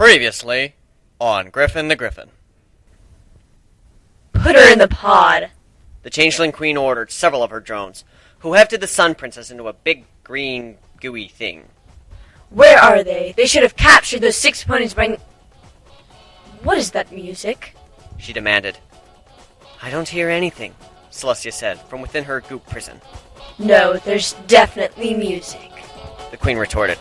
Previously on Griffin the Griffin. Put her in the pod. The Changeling Queen ordered several of her drones, who hefted the Sun Princess into a big, green, gooey thing. Where are they? They should have captured those 6 ponies by... What is that music? She demanded. I don't hear anything, Celestia said, from within her goop prison. No, there's definitely music. The Queen retorted.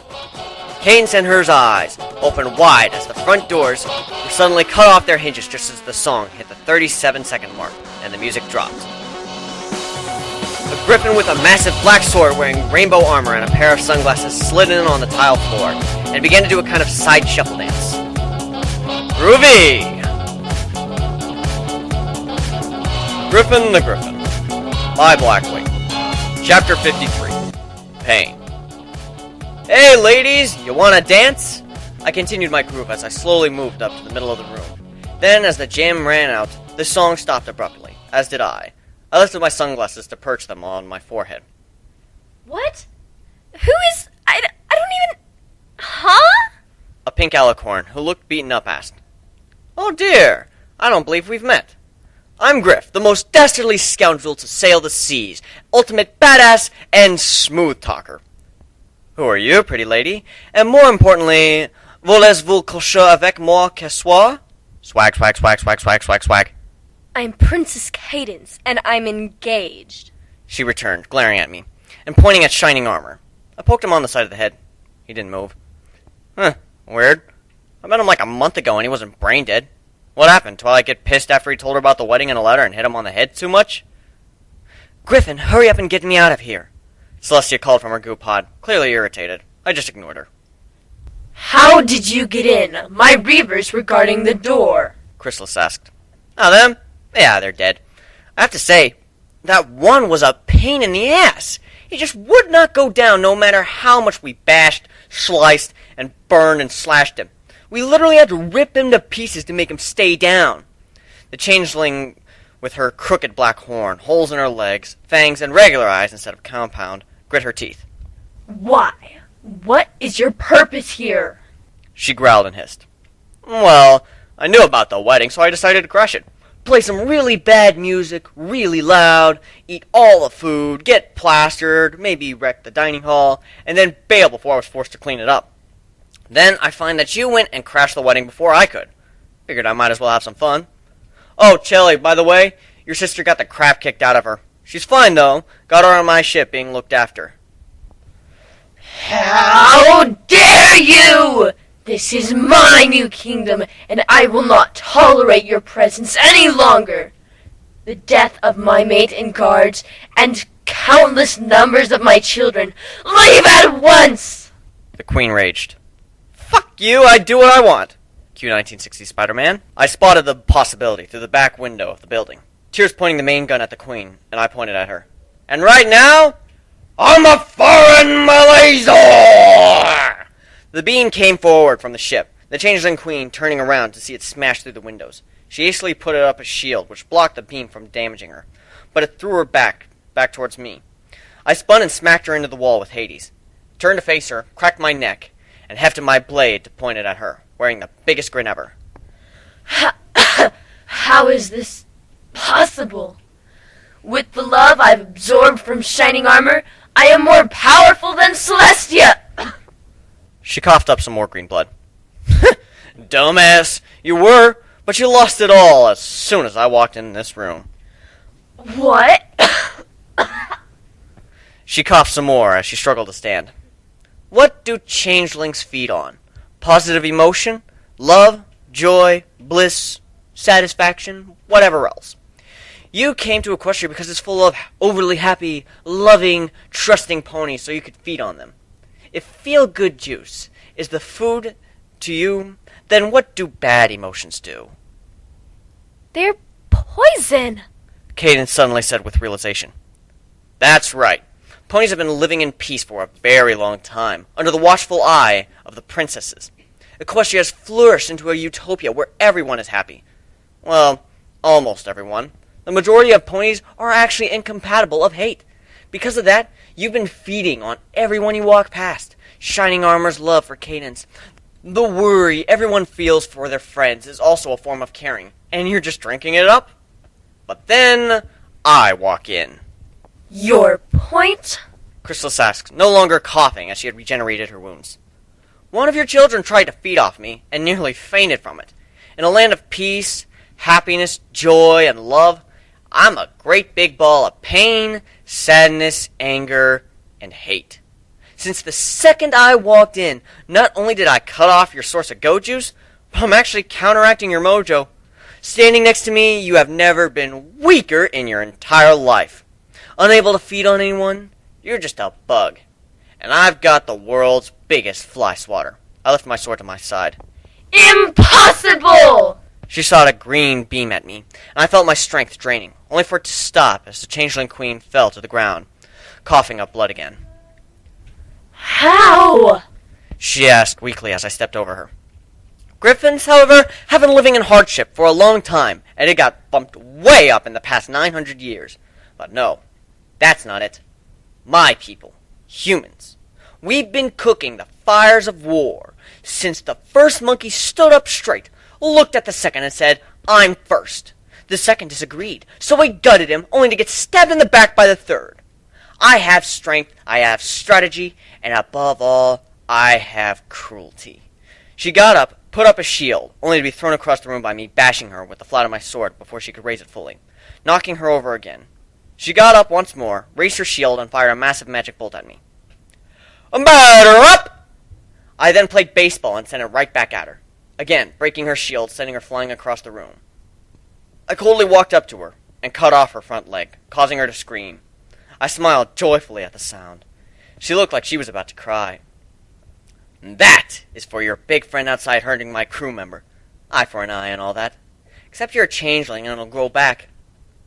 Cadence and her eyes opened wide as the front doors were suddenly cut off their hinges just as the song hit the 37-second mark, and the music dropped. A griffin with a massive black sword wearing rainbow armor and a pair of sunglasses slid in on the tile floor and began to do a kind of side shuffle dance. Groovy! Griffin the Griffin by BlackWing. Chapter 53. Pain. Hey ladies, you wanna dance? I continued my groove as I slowly moved up to the middle of the room. Then, as the jam ran out, the song stopped abruptly, as did I. I lifted my sunglasses to perch them on my forehead. What? Who is... I don't even... Huh? A pink alicorn, who looked beaten up, asked. Oh dear, I don't believe we've met. I'm Griff, the most dastardly scoundrel to sail the seas, ultimate badass and smooth talker. Who are you, pretty lady? And more importantly, voulez-vous coucher avec moi ce soir? Swag, swag, swag, swag, swag, swag, swag. I'm Princess Cadence, and I'm engaged. She returned, glaring at me, and pointing at shining armor. I poked him on the side of the head. He didn't move. Huh, weird. I met him like a month ago and he wasn't brain dead. What happened? Twilight get pissed after he told her about the wedding in a letter and hit him on the head too much? Griffin, hurry up and get me out of here. Celestia called from her goo pod, clearly irritated. I just ignored her. How did you get in? My reavers were guarding the door. Chrysalis asked. Oh, them? Yeah, they're dead. I have to say, that one was a pain in the ass. He just would not go down no matter how much we bashed, sliced, and burned and slashed him. We literally had to rip him to pieces to make him stay down. The changeling, with her crooked black horn, holes in her legs, fangs, and regular eyes instead of compound, grit her teeth. Why? What is your purpose here? She growled and hissed. Well, I knew about the wedding, so I decided to crush it. Play some really bad music, really loud, eat all the food, get plastered, maybe wreck the dining hall, and then bail before I was forced to clean it up. Then I find that you went and crashed the wedding before I could. Figured I might as well have some fun. Oh, Chelly, by the way, your sister got the crap kicked out of her. She's fine, though. Got her on my ship being looked after. How dare you! This is my new kingdom, and I will not tolerate your presence any longer. The death of my mate and guards, and countless numbers of my children, leave at once! The Queen raged. Fuck you, I do what I want. Q 1960 Spider-Man. I spotted the possibility through the back window of the building. Tears pointing the main gun at the Queen, and I pointed at her. And right now, I'm a foreign Malaysian! The beam came forward from the ship, the Changeling Queen turning around to see it smash through the windows. She hastily put it up a shield, which blocked the beam from damaging her, but it threw her back towards me. I spun and smacked her into the wall with Hades. Turned to face her, cracked my neck, and hefted my blade to point it at her, wearing the biggest grin ever. How is this possible? With the love I've absorbed from shining armor, I am more powerful than Celestia! She coughed up some more green blood. Dumbass, you were, but you lost it all as soon as I walked in this room. What? She coughed some more as she struggled to stand. What do changelings feed on? Positive emotion? Love? Joy? Bliss? Satisfaction? Whatever else. You came to Equestria because it's full of overly happy, loving, trusting ponies so you could feed on them. If feel-good juice is the food to you, then what do bad emotions do? They're poison, Cadence suddenly said with realization. That's right. Ponies have been living in peace for a very long time, under the watchful eye of the princesses. Equestria has flourished into a utopia where everyone is happy. Well, almost everyone. The majority of ponies are actually incompatible of hate. Because of that, you've been feeding on everyone you walk past. Shining Armor's love for Cadence, The worry everyone feels for their friends is also a form of caring, and you're just drinking it up? But then, I walk in. Your point? Chrysalis asks, no longer coughing as she had regenerated her wounds. One of your children tried to feed off me, and nearly fainted from it. In a land of peace, happiness, joy, and love, I'm a great big ball of pain, sadness, anger, and hate. Since the second I walked in, not only did I cut off your source of goat juice, but I'm actually counteracting your mojo. Standing next to me, you have never been weaker in your entire life. Unable to feed on anyone, you're just a bug. And I've got the world's biggest fly swatter. I lift my sword to my side. Impossible! She shot a green beam at me, and I felt my strength draining, only for it to stop as the changeling queen fell to the ground, coughing up blood again. How? She asked weakly as I stepped over her. Griffins, however, have been living in hardship for a long time, and it got bumped way up in the past 900 years. But no, that's not it. My people, humans, we've been cooking the fires of war since the first monkey stood up straight, looked at the second and said, I'm first. The second disagreed, so we gutted him, only to get stabbed in the back by the third. I have strength, I have strategy, and above all, I have cruelty. She got up, put up a shield, only to be thrown across the room by me bashing her with the flat of my sword before she could raise it fully, knocking her over again. She got up once more, raised her shield, and fired a massive magic bolt at me. Batter up! I then played baseball and sent it right back at her, again breaking her shield, sending her flying across the room. I coldly walked up to her and cut off her front leg, causing her to scream. I smiled joyfully at the sound. She looked like she was about to cry. That is for your big friend outside hurting my crew member. Eye for an eye and all that. Except you're a changeling and it'll grow back.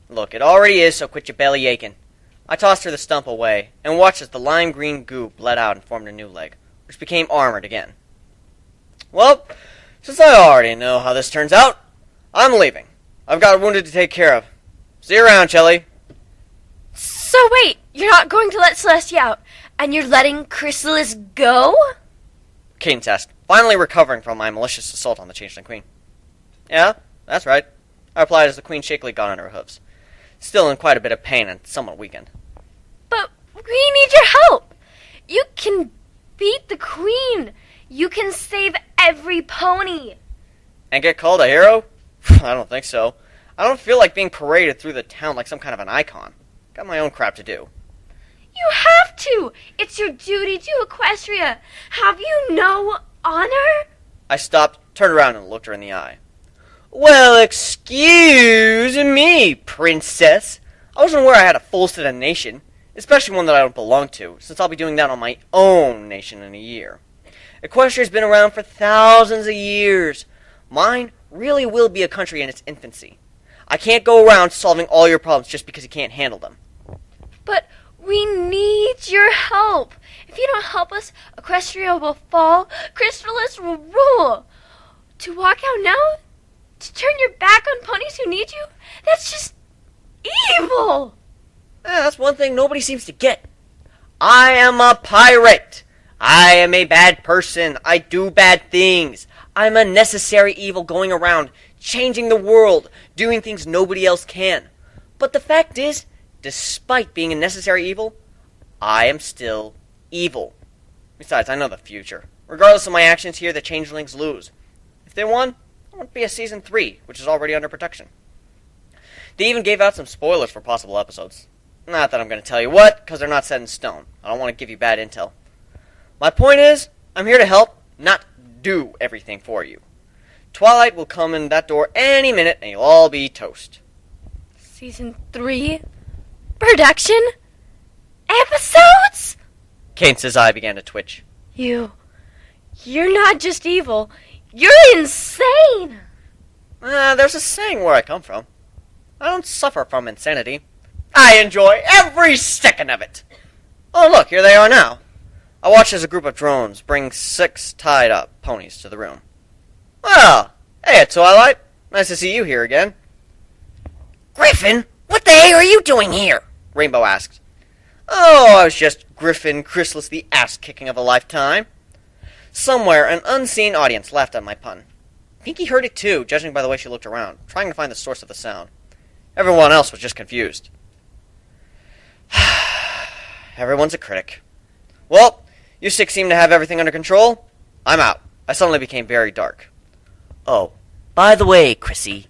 Look, it already is, so quit your belly aching. I tossed her the stump away, and watched as the lime green goo bled out and formed a new leg, which became armored again. Well, since I already know how this turns out, I'm leaving. I've got a wounded to take care of. See you around, Shelly. So wait, you're not going to let Celestia out, and you're letting Chrysalis go? Cadence asked, finally recovering from my malicious assault on the Changeling Queen. Yeah, that's right, I replied as the Queen shakily got on her hooves, still in quite a bit of pain and somewhat weakened. But we need your help. You can beat the Queen. You can save every pony. And get called a hero? I don't think so. I don't feel like being paraded through the town like some kind of an icon. Got my own crap to do. You have to. It's your duty to Equestria. Have you no honor? I stopped, turned around, and looked her in the eye. Well, excuse me, princess. I wasn't aware I had a full set of nation, especially one that I don't belong to, since I'll be doing that on my own nation in a year. Equestria's been around for thousands of years. Mine really will be a country in its infancy. I can't go around solving all your problems just because you can't handle them. But we need your help. If you don't help us, Equestria will fall. Chrysalis will rule. To walk out now? To turn your back on ponies who need you? That's just evil. That's one thing nobody seems to get. I am a pirate. I am a bad person. I do bad things. I'm a necessary evil going around, changing the world, doing things nobody else can. But the fact is, despite being a necessary evil, I am still evil. Besides, I know the future. Regardless of my actions here, the changelings lose. If they won, it won't be a season 3, which is already under production. They even gave out some spoilers for possible episodes. Not that I'm going to tell you what, because they're not set in stone. I don't want to give you bad intel. My point is, I'm here to help, not do everything for you. Twilight will come in that door any minute, and you'll all be toast. Season 3? Production? Episodes? Cadence's eye began to twitch. You're not just evil. You're insane! There's a saying where I come from. I don't suffer from insanity. I enjoy every second of it. Oh, look, here they are now. I watched as a group of drones bring 6 tied-up ponies to the room. Well, hey, Twilight. Nice to see you here again. Griffin, what the heck are you doing here? Rainbow asked. Oh, I was just Griffin Chrysalis, the ass-kicking of a lifetime. Somewhere, an unseen audience laughed at my pun. Pinky heard it too, judging by the way she looked around, trying to find the source of the sound. Everyone else was just confused. Everyone's a critic. Well, you six seem to have everything under control. I'm out. I suddenly became very dark. Oh, by the way, Chrissy,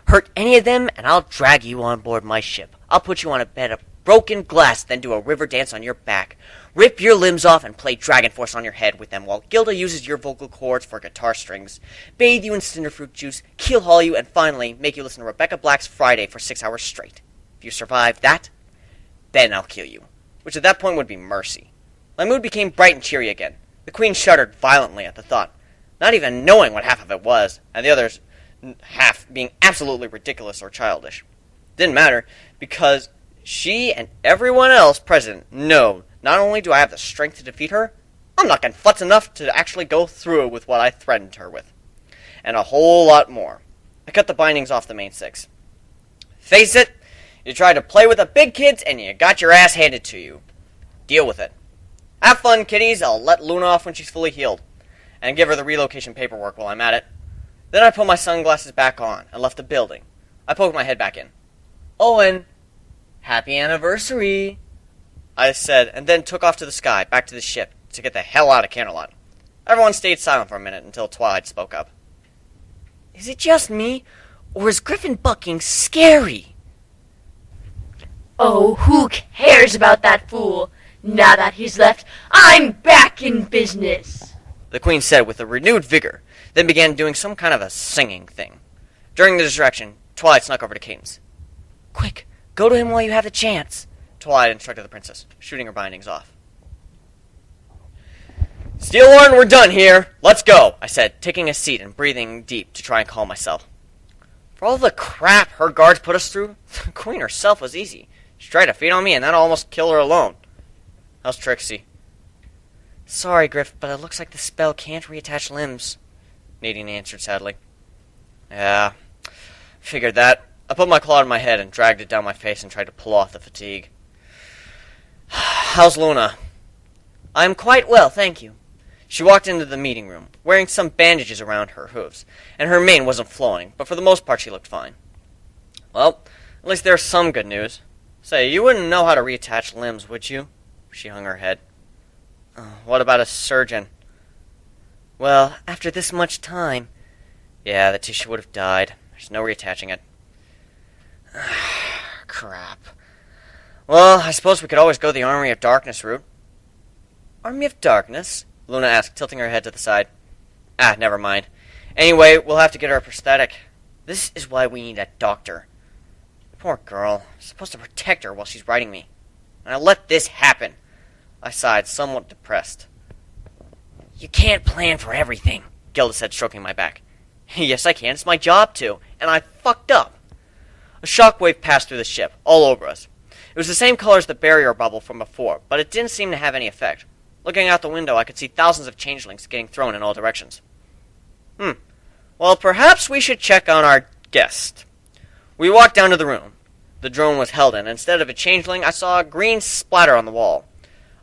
hurt any of them and I'll drag you on board my ship. I'll put you on a bed of broken glass, then do a river dance on your back, rip your limbs off and play Dragon Force on your head with them while Gilda uses your vocal cords for guitar strings, bathe you in cinderfruit juice, keel-haul you, and finally make you listen to Rebecca Black's Friday for 6 hours straight. If you survive that, then I'll kill you. Which at that point would be mercy. My mood became bright and cheery again. The Queen shuddered violently at the thought, not even knowing what half of it was, and the other half being absolutely ridiculous or childish. Didn't matter, because she and everyone else present know not only do I have the strength to defeat her, I'm knocking futz enough to actually go through with what I threatened her with. And a whole lot more. I cut the bindings off the main six. Face it, you tried to play with the big kids and you got your ass handed to you. Deal with it. Have fun, kiddies. I'll let Luna off when she's fully healed. And give her the relocation paperwork while I'm at it. Then I put my sunglasses back on and left the building. I poked my head back in. Owen, happy anniversary, I said, and then took off to the sky, back to the ship, to get the hell out of Canterlot. Everyone stayed silent for a minute until Twilight spoke up. Is it just me, or is Griffin bucking scary? Oh, who cares about that fool? Now that he's left, I'm back in business, the Queen said with a renewed vigor, then began doing some kind of a singing thing. During the distraction, Twilight snuck over to Cadence. Quick, go to him while you have the chance, Twilight instructed the princess, shooting her bindings off. Steelhorn, we're done here. Let's go, I said, taking a seat and breathing deep to try and calm myself. For all the crap her guards put us through, the Queen herself was easy. She tried to feed on me and then almost kill her alone. How's Trixie? Sorry, Griff, but it looks like the spell can't reattach limbs, Nadine answered sadly. Yeah, figured that. I put my claw in my head and dragged it down my face and tried to pull off the fatigue. How's Luna? I'm quite well, thank you. She walked into the meeting room, wearing some bandages around her hooves, and her mane wasn't flowing, but for the most part she looked fine. Well, at least there's some good news. Say, you wouldn't know how to reattach limbs, would you? She hung her head. What about a surgeon? Well, after this much time... Yeah, the tissue would have died. There's no reattaching it. Crap. Well, I suppose we could always go the Army of Darkness route. Army of Darkness? Luna asked, tilting her head to the side. Never mind. Anyway, we'll have to get her a prosthetic. This is why we need a doctor. Poor girl. I'm supposed to protect her while she's riding me. And I let this happen. I sighed, somewhat depressed. You can't plan for everything, Gilda said, stroking my back. Yes, I can. It's my job to. And I fucked up. A shockwave passed through the ship, all over us. It was the same color as the barrier bubble from before, but it didn't seem to have any effect. Looking out the window, I could see thousands of changelings getting thrown in all directions. Well, perhaps we should check on our guest. We walked down to the room. The drone was held in. Instead of a changeling, I saw a green splatter on the wall.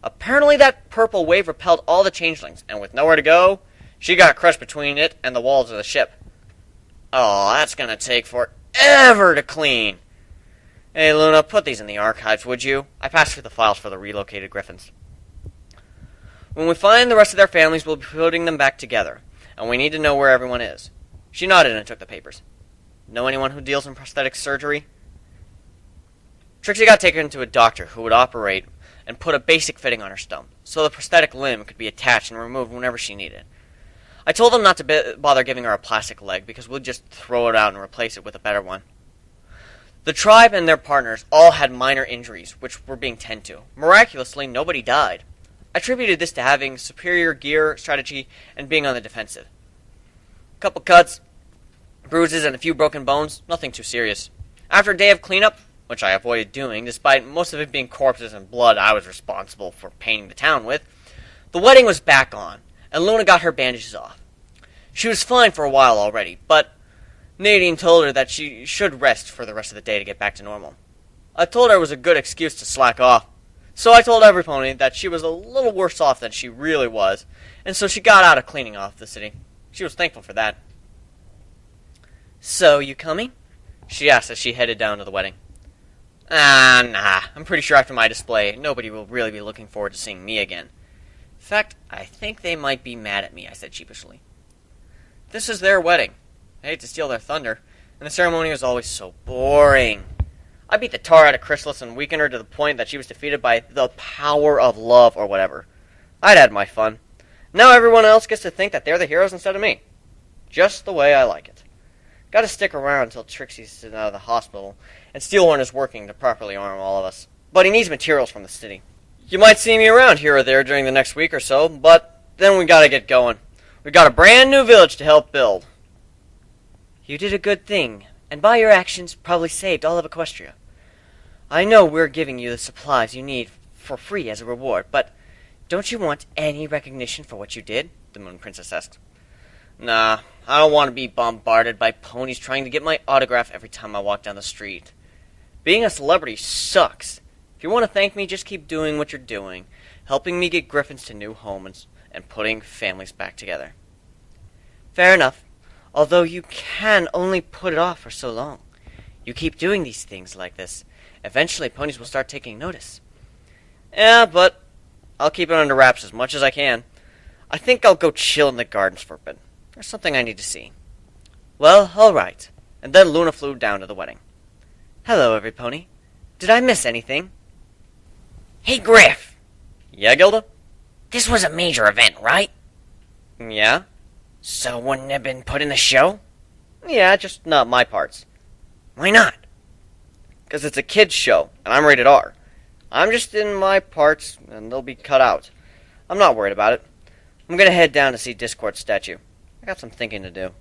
Apparently that purple wave repelled all the changelings, and with nowhere to go, she got crushed between it and the walls of the ship. Oh, that's gonna take forever to clean. Hey, Luna, put these in the archives, would you? I passed through the files for the relocated Griffins. When we find the rest of their families, we'll be putting them back together, and we need to know where everyone is. She nodded and took the papers. Know anyone who deals in prosthetic surgery? Trixie got taken to a doctor who would operate and put a basic fitting on her stump, so the prosthetic limb could be attached and removed whenever she needed. I told them not to bother giving her a plastic leg, because we'll just throw it out and replace it with a better one. The tribe and their partners all had minor injuries, which were being tended to. Miraculously, nobody died. I attributed this to having superior gear, strategy, and being on the defensive. A couple cuts, bruises, and a few broken bones, nothing too serious. After a day of cleanup, which I avoided doing, despite most of it being corpses and blood I was responsible for painting the town with, the wedding was back on, and Luna got her bandages off. She was fine for a while already, but Nadine told her that she should rest for the rest of the day to get back to normal. I told her it was a good excuse to slack off. So I told every pony that she was a little worse off than she really was, and so she got out of cleaning off the city. She was thankful for that. So, you coming? She asked as she headed down to the wedding. Nah. I'm pretty sure after my display, nobody will really be looking forward to seeing me again. In fact, I think they might be mad at me, I said sheepishly. This is their wedding. I hate to steal their thunder, and the ceremony was always so boring. I beat the tar out of Chrysalis and weakened her to the point that she was defeated by the power of love or whatever. I'd had my fun. Now everyone else gets to think that they're the heroes instead of me. Just the way I like it. Gotta stick around until Trixie's out of the hospital, and Steelhorn is working to properly arm all of us. But he needs materials from the city. You might see me around here or there during the next week or so, but then we gotta get going. We got a brand new village to help build. You did a good thing, and by your actions probably saved all of Equestria. I know we're giving you the supplies you need for free as a reward, but don't you want any recognition for what you did? The Moon Princess asked. Nah, I don't want to be bombarded by ponies trying to get my autograph every time I walk down the street. Being a celebrity sucks. If you want to thank me, just keep doing what you're doing, helping me get griffins to new homes and putting families back together. Fair enough, although you can only put it off for so long. You keep doing these things like this. Eventually, ponies will start taking notice. Yeah, but I'll keep it under wraps as much as I can. I think I'll go chill in the gardens for a bit. There's something I need to see. Well, all right. And then Luna flew down to the wedding. Hello, every pony. Did I miss anything? Hey, Griff. Yeah, Gilda? This was a major event, right? Yeah? So wouldn't it have been put in the show? Yeah, just not my parts. Why not? Because it's a kid's show, and I'm rated R. I'm just in my parts, and they'll be cut out. I'm not worried about it. I'm gonna head down to see Discord's statue. I got some thinking to do.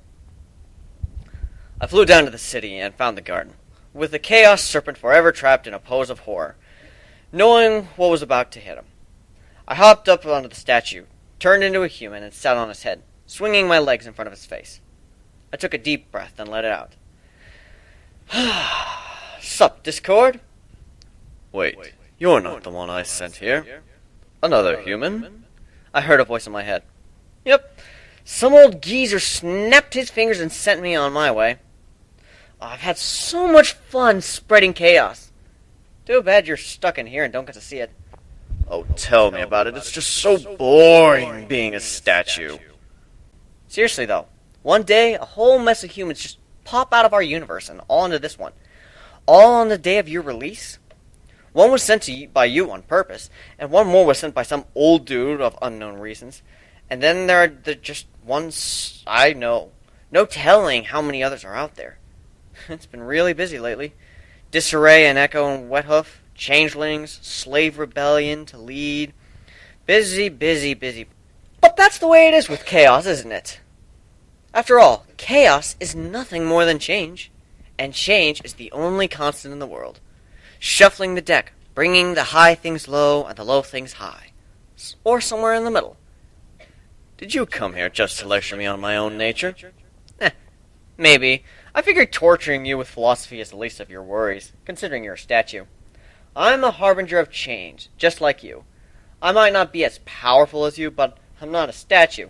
I flew down to the city and found the garden, with the Chaos Serpent forever trapped in a pose of horror, knowing what was about to hit him. I hopped up onto the statue, turned into a human, and sat on his head, swinging my legs in front of his face. I took a deep breath and let it out. Sup, Discord? Wait, you're not the one I sent here. Another human? I heard a voice in my head. Yep, some old geezer snapped his fingers and sent me on my way. I've had so much fun spreading chaos. Too bad you're stuck in here and don't get to see it. Oh, tell me about it. It's just so boring being a statue. Seriously, though, one day a whole mess of humans just pop out of our universe and all into this one. All on the day of your release? One was sent to you by you on purpose, and one more was sent by some old dude of unknown reasons. And then there are just ones I know. No telling how many others are out there. It's been really busy lately. Disarray and Echo and Wethoof, Changelings, Slave Rebellion to lead. Busy, busy, busy. But that's the way it is with chaos, isn't it? After all, chaos is nothing more than change. And change is the only constant in the world. Shuffling the deck, bringing the high things low and the low things high. Or somewhere in the middle. Did you come here just to lecture me on my own nature? Maybe. I figured torturing you with philosophy is the least of your worries, considering you're a statue. I'm a harbinger of change, just like you. I might not be as powerful as you, but I'm not a statue.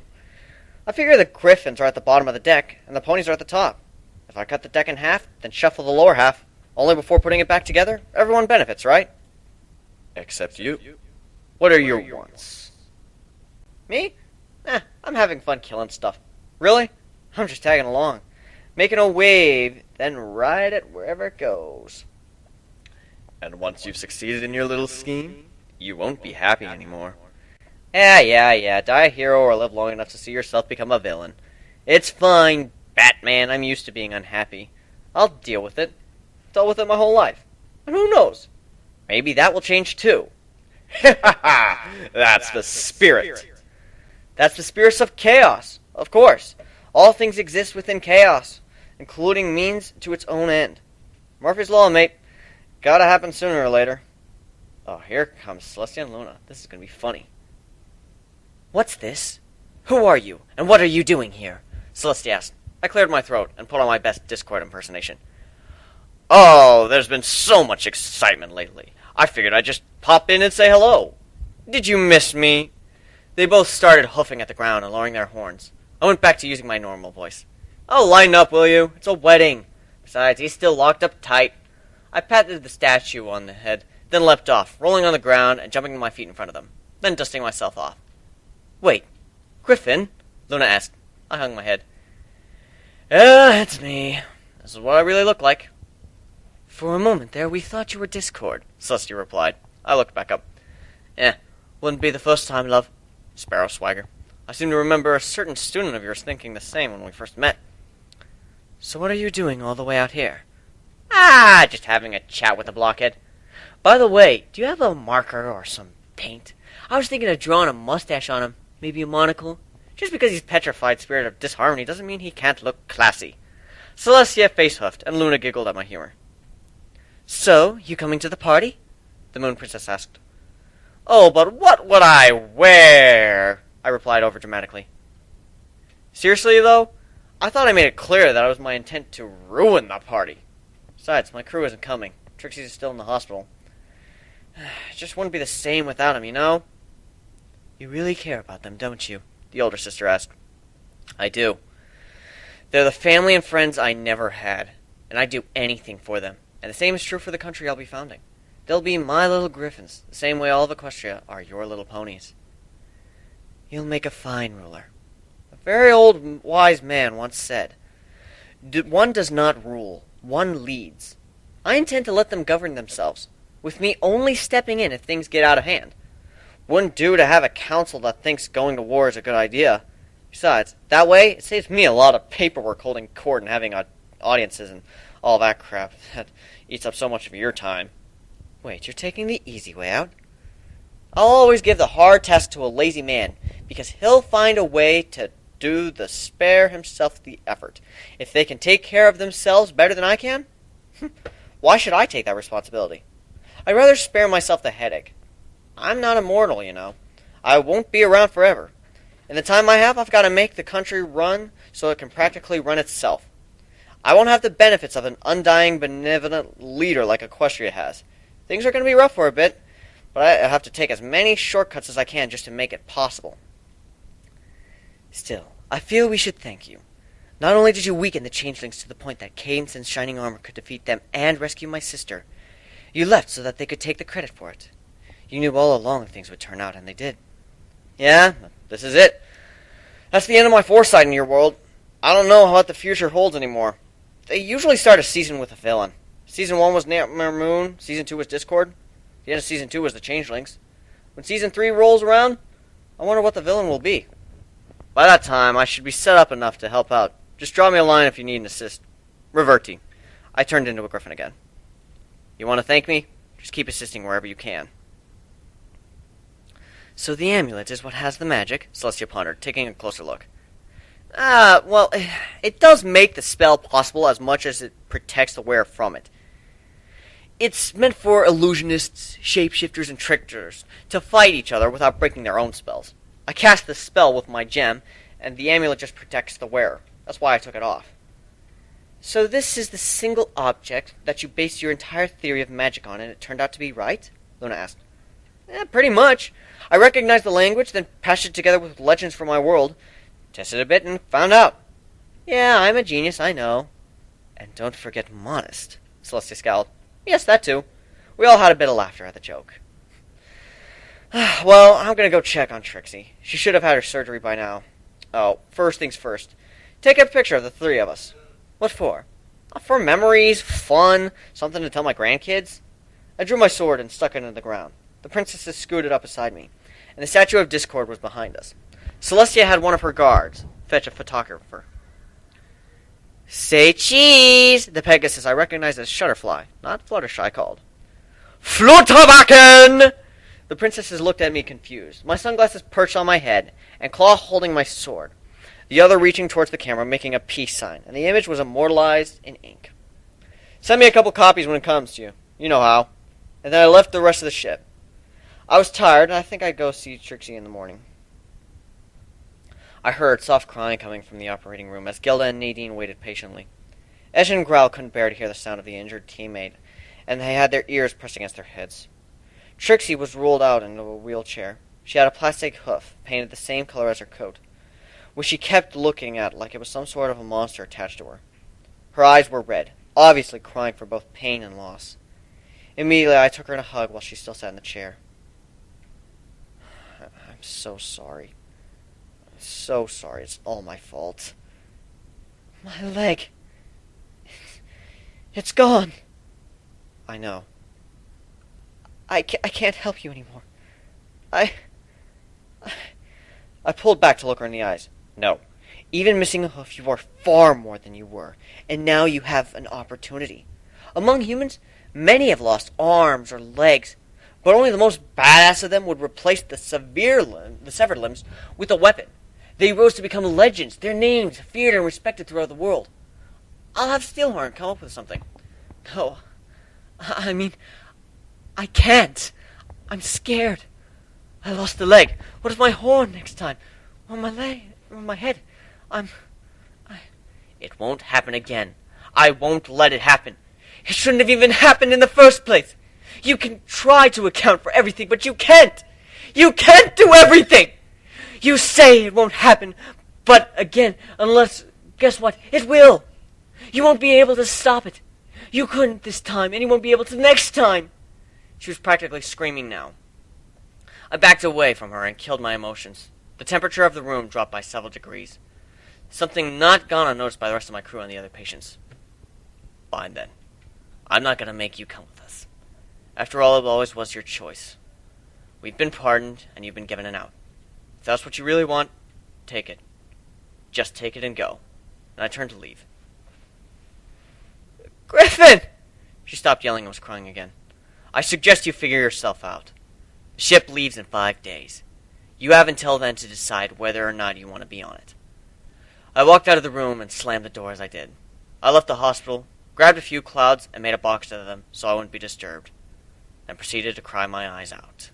I figure the griffins are at the bottom of the deck, and the ponies are at the top. If I cut the deck in half, then shuffle the lower half, only before putting it back together, everyone benefits, right? Except you. What are your wants? Me? I'm having fun killing stuff. Really? I'm just tagging along. Making a wave, then ride it wherever it goes. And once you've succeeded in your little scheme, you won't be happy anymore. Yeah. Die a hero or live long enough to see yourself become a villain. It's fine, Batman. I'm used to being unhappy. I'll deal with it. Dealt with it my whole life. And who knows? Maybe that will change too. That's the spirit. That's the spirit of chaos, of course. All things exist within chaos, including means to its own end. Murphy's Law, mate. Gotta happen sooner or later. Oh, here comes Celestia and Luna. This is gonna be funny. What's this? Who are you, and what are you doing here? Celestia asked. I cleared my throat and put on my best Discord impersonation. Oh, there's been so much excitement lately. I figured I'd just pop in and say hello. Did you miss me? They both started hoofing at the ground and lowering their horns. I went back to using my normal voice. Oh, line up, will you? It's a wedding. Besides, he's still locked up tight. I patted the statue on the head, then leapt off, rolling on the ground and jumping to my feet in front of them, then dusting myself off. Wait, Griffin? Luna asked. I hung my head. It's me. This is what I really look like. For a moment there, we thought you were Discord, Celestia replied. I looked back up. Wouldn't be the first time, love. Sparrow swagger. I seem to remember a certain student of yours thinking the same when we first met. So what are you doing all the way out here? Just having a chat with the blockhead. By the way, do you have a marker or some paint? I was thinking of drawing a mustache on him, maybe a monocle. Just because he's petrified spirit of disharmony doesn't mean he can't look classy. Celestia face-huffed, and Luna giggled at my humor. So, you coming to the party? The Moon Princess asked. Oh, but what would I wear? I replied overdramatically. Seriously, though? I thought I made it clear that it was my intent to ruin the party. Besides, my crew isn't coming. Trixie's still in the hospital. It just wouldn't be the same without him, you know? You really care about them, don't you? The older sister asked. I do. They're the family and friends I never had, and I'd do anything for them. And the same is true for the country I'll be founding. They'll be my little griffins, the same way all of Equestria are your little ponies. You'll make a fine ruler. A very old, wise man once said, one does not rule, one leads. I intend to let them govern themselves, with me only stepping in if things get out of hand. Wouldn't do to have a council that thinks going to war is a good idea. Besides, that way, it saves me a lot of paperwork holding court and having audiences and all that crap that eats up so much of your time. Wait, you're taking the easy way out? I'll always give the hard task to a lazy man, because he'll find a way to spare himself the effort. If they can take care of themselves better than I can, why should I take that responsibility? I'd rather spare myself the headache. I'm not immortal, you know. I won't be around forever. In the time I have, I've got to make the country run so it can practically run itself. I won't have the benefits of an undying, benevolent leader like Equestria has. Things are going to be rough for a bit, but I have to take as many shortcuts as I can just to make it possible. Still, I feel we should thank you. Not only did you weaken the changelings to the point that Cadence's shining armor could defeat them and rescue my sister, you left so that they could take the credit for it. You knew all along things would turn out, and they did. Yeah, this is it. That's the end of my foresight in your world. I don't know what the future holds anymore. They usually start a season with a villain. Season 1 was Nightmare Moon, Season 2 was Discord, the end of Season 2 was the Changelings. When Season 3 rolls around, I wonder what the villain will be. By that time, I should be set up enough to help out. Just draw me a line if you need an assist. Reverti. I turned into a griffin again. You want to thank me? Just keep assisting wherever you can. So the amulet is what has the magic? Celestia pondered, taking a closer look. Well, it does make the spell possible as much as it protects the wearer from it. It's meant for illusionists, shapeshifters, and tricksters to fight each other without breaking their own spells. I cast the spell with my gem, and the amulet just protects the wearer. That's why I took it off. So this is the single object that you based your entire theory of magic on, and it turned out to be right? Luna asked. Pretty much. I recognized the language, then patched it together with legends from my world, tested a bit, and found out. Yeah, I'm a genius, I know. And don't forget modest, Celestia scowled. Yes, that too. We all had a bit of laughter at the joke. Well, I'm gonna go check on Trixie. She should have had her surgery by now. Oh, first things first. Take a picture of the three of us. What for? For memories, fun, something to tell my grandkids. I drew my sword and stuck it into the ground. The princesses scooted up beside me, and the statue of Discord was behind us. Celestia had one of her guards fetch a photographer. Say cheese! The Pegasus I recognized as Shutterfly, not Fluttershy, called. Flutterbacken! The princesses looked at me confused, my sunglasses perched on my head, and Claw holding my sword, the other reaching towards the camera, making a peace sign, and the image was immortalized in ink. Send me a couple copies when it comes to you. You know how. And then I left the rest of the ship. I was tired, and I think I'd go see Trixie in the morning. I heard soft crying coming from the operating room as Gilda and Nadine waited patiently. Esh and Growl couldn't bear to hear the sound of the injured teammate, and they had their ears pressed against their heads. Trixie was rolled out into a wheelchair. She had a plastic hoof, painted the same color as her coat, which she kept looking at like it was some sort of a monster attached to her. Her eyes were red, obviously crying for both pain and loss. Immediately, I took her in a hug while she still sat in the chair. I'm so sorry. I'm so sorry. It's all my fault. My leg. It's gone. I know. I can't help you anymore. I pulled back to look her in the eyes. No. Even missing a hoof, you are far more than you were. And now you have an opportunity. Among humans, many have lost arms or legs, but only the most badass of them would replace the severed limbs with a weapon. They rose to become legends, their names feared and respected throughout the world. I'll have Steelhorn come up with something. No. I mean, I can't. I'm scared. I lost the leg. What if my horn next time? Or my leg? Or my head? It won't happen again. I won't let it happen. It shouldn't have even happened in the first place. You can try to account for everything, but you can't. You can't do everything. You say it won't happen, but again, unless, guess what? It will. You won't be able to stop it. You couldn't this time, and you won't be able to next time. She was practically screaming now. I backed away from her and killed my emotions. The temperature of the room dropped by several degrees. Something not gone unnoticed by the rest of my crew and the other patients. Fine then. I'm not going to make you come with us. After all, it always was your choice. We've been pardoned, and you've been given an out. If that's what you really want, take it. Just take it and go. And I turned to leave. Griffin! She stopped yelling and was crying again. I suggest you figure yourself out. The ship leaves in 5 days. You have until then to decide whether or not you want to be on it. I walked out of the room and slammed the door as I did. I left the hospital, grabbed a few clouds, and made a box out of them so I wouldn't be disturbed, and proceeded to cry my eyes out.